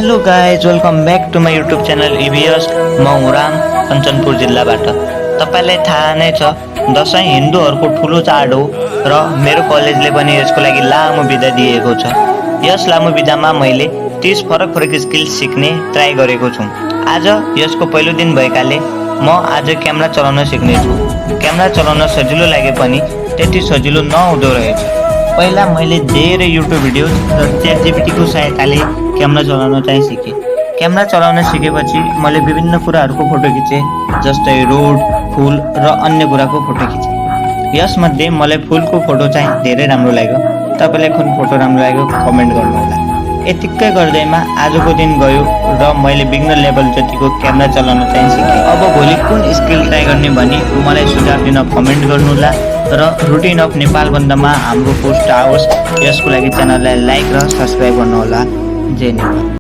Hello guys, welcome back to my YouTube channel EVS. म राम कञ्चनपुर जिल्लाबाट। तपाईलाई थाहा नै छ, दसैँ हिन्दूहरूको ठुलो चाड हो र मेरो कलेजले पनि यसको लागि लामो बिदा दिएको छ। यस लामो बिदामा मैले 30 फरक स्किल सिक्ने ट्राई गरेको छु। आज यसको पहिलो दिन भएकाले म आज क्यामेरा चलाउन सिक्ने छु। क्यामेरा चलाउन सजिलो लागे पनि त्यति सजिलो नहुँदो रहेछ। पहिला मैले धेरै युट्युब भिडियोज र च्याटजिपिटीको सहायताले क्यामेरा चलाउन चाहिँ सिकेँ। क्यामेरा चलाउन सिकेपछि मैले विभिन्न कुराहरूको फोटो खिचेँ, जस्तै रोड, फुल र अन्य कुराको फोटो खिचेँ। यसमध्ये मलाई फुलको फोटो चाहिँ धेरै राम्रो लाग्यो। तपाईँलाई कुन फोटो राम्रो लाग्यो कमेन्ट गर्नुहोला। यतिकै गर्दैमा आजको दिन गयो र मैले बिग्नर लेभल जतिको क्यामेरा चलाउन चाहिँ सिकेँ। अब भोलि कुन स्किल ट्राई गर्ने भनी मलाई सुझाव दिन कमेन्ट गर्नुहोला र रुटिन अफ नेपाल बन्दमा हाम्रो पोस्ट आओस्। यसको लागि च्यानललाई लाइक र सब्सक्राइब गर्नुहोला। जय नेपाल।